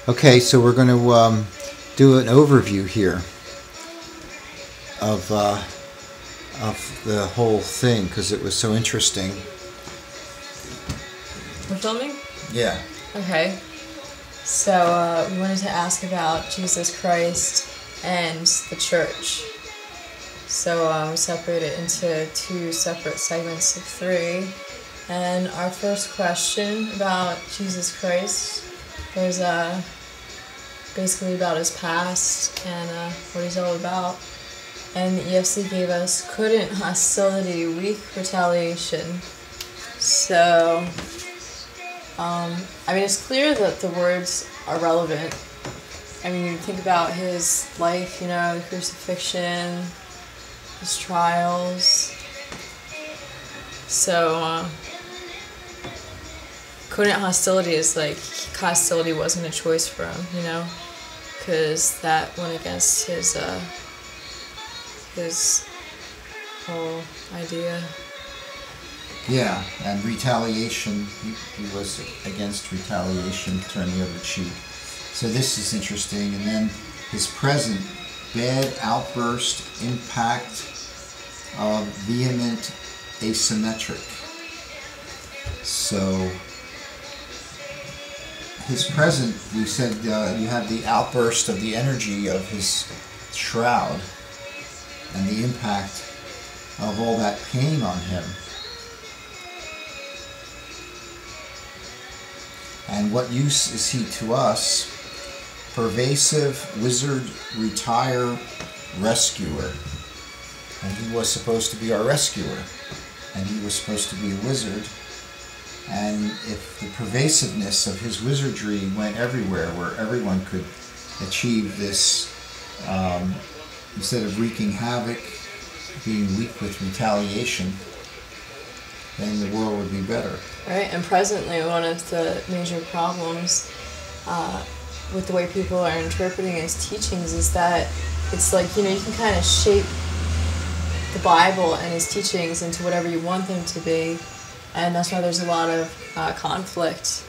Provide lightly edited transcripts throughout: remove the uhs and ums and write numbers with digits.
Okay, so we're going to do an overview here of the whole thing because it was so interesting. We're filming? Yeah. Okay. So we wanted to ask about Jesus Christ and the church. So we separated it into two separate segments of three. And our first question about Jesus Christ was basically about his past and what he's all about. And the EfC gave us couldn't hostility, weak retaliation. So, it's clear that the words are relevant. You think about his life, the crucifixion, his trials. So, couldn't hostility is like, hostility wasn't a choice for him, because that went against his whole idea. Yeah, and retaliation, he was against retaliation, turn the other cheek. So this is interesting. And then his present, bad outburst, impact, vehement, asymmetric. So his present, we said you have the outburst of the energy of his shroud and the impact of all that pain on him. And what use is he to us? Pervasive wizard, retire, rescuer. And he was supposed to be our rescuer. And he was supposed to be a wizard. And if the pervasiveness of his wizardry went everywhere, where everyone could achieve this, instead of wreaking havoc, being weak with retaliation, then the world would be better. Right, and presently one of the major problems with the way people are interpreting his teachings is that it's like, you can kind of shape the Bible and his teachings into whatever you want them to be, and that's why there's a lot of conflict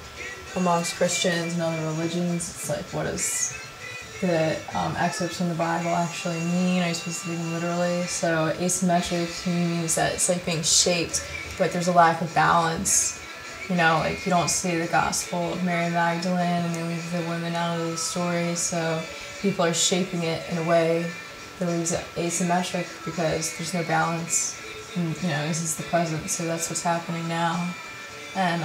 amongst Christians and other religions. It's like, what does the excerpts from the Bible actually mean? Are you supposed to take them literally? So asymmetric means that it's like being shaped, but there's a lack of balance. Like you don't see the gospel of Mary Magdalene and they leave the women out of the story, so people are shaping it in a way that leaves it asymmetric because there's no balance. And, this is the present, so that's what's happening now. And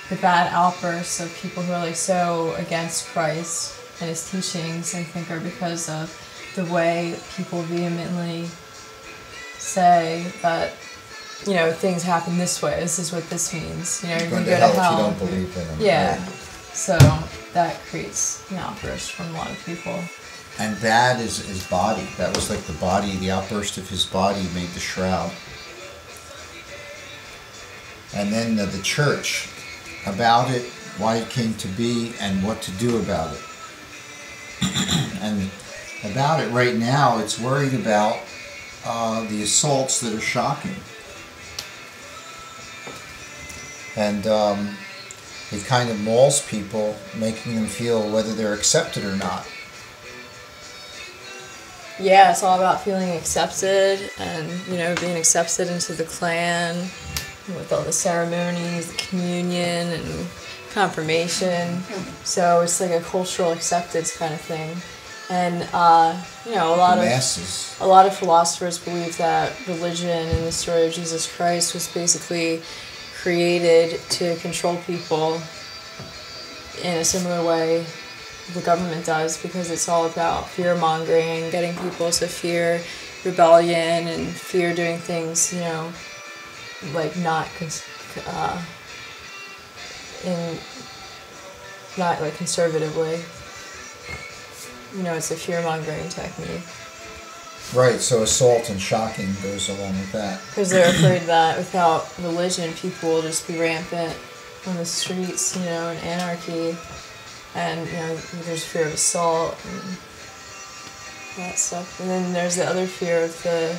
the bad outbursts of people who are like so against Christ and his teachings, I think, are because of the way people vehemently say that, things happen this way. This is what this means. You're going to go to hell if you don't believe in them. Yeah. Right. So that creates an outburst from a lot of people. And that is his body. That was like the body, the outburst of his body made the shroud. And then the church, about it, why it came to be, and what to do about it. And about it right now, it's worried about the assaults that are shocking. And it kind of mauls people, making them feel whether they're accepted or not. Yeah, it's all about feeling accepted and, being accepted into the clan with all the ceremonies, the communion and confirmation. So it's like a cultural acceptance kind of thing. And, a lot of philosophers believe that religion in the story of Jesus Christ was basically created to control people in a similar way the government does, because it's all about fear-mongering, getting people to fear rebellion and fear doing things, like not conservatively. It's a fear-mongering technique. Right, so assault and shocking goes along with that. Because they're afraid that without religion, people will just be rampant on the streets, and anarchy. And, there's fear of assault and that stuff. And then there's the other fear of the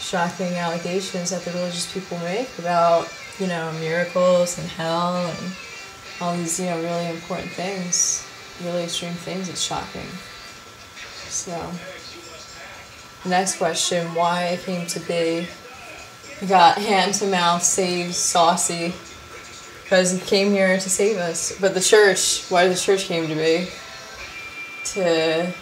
shocking allegations that the religious people make about, miracles and hell and all these, really important things. really extreme things, it's shocking. So, next question, why it came to be. We got hand to mouth saves Saucy because he came here to save us. But the church, why the church came to be? To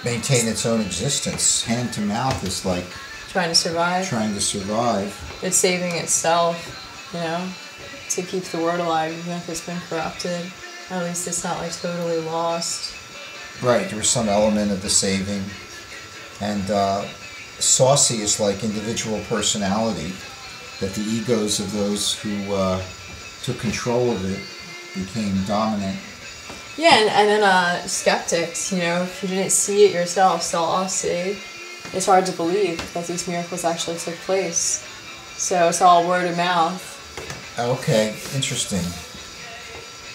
maintain its own existence. Hand to mouth is like trying to survive. It's saving itself, you know, to keep the word alive even if it's been corrupted. At least it's not like totally lost. Right, there was some element of the saving. And Saucy is like individual personality, that the egos of those who took control of it became dominant. Yeah, and then skeptics, you know, if you didn't see it yourself, Saucy, it's hard to believe that these miracles actually took place. So it's all word of mouth. Okay, interesting.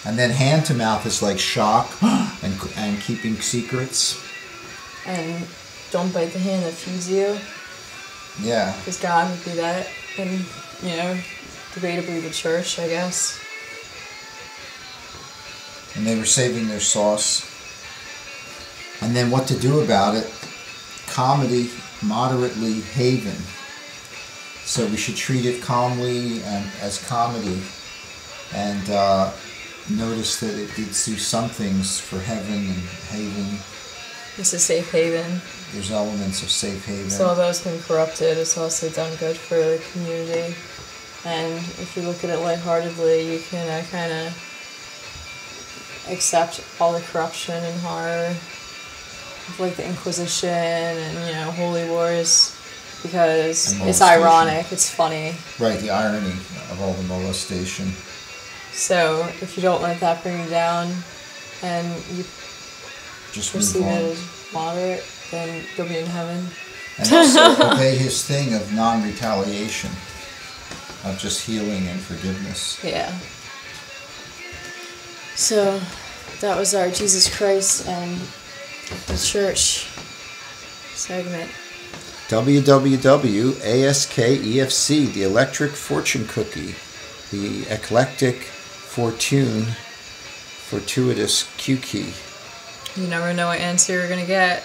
And then hand to mouth is like shock and keeping secrets. And don't bite the hand that feeds you. Yeah. Because God would be that. And, you know, debatably the church, I guess. And they were saving their sauce. And then what to do about it? Comedy, moderately haven. So we should treat it calmly and as comedy. And notice that it did do some things for heaven and haven. It's a safe haven. There's elements of safe haven. So although it's been corrupted, it's also done good for the community. And if you look at it lightheartedly, you can kind of accept all the corruption and horror of like the Inquisition and, you know, holy wars, because it's ironic, it's funny. Right, the irony of all the molestation. So if you don't let that bring you down and you just perceive it as moderate, then you'll be in heaven. And also obey his thing of non-retaliation, of just healing and forgiveness. Yeah. So that was our Jesus Christ and the church segment. EfC, the electric fortune cookie, the eclectic fortuitous Q key. You never know what answer you're going to get.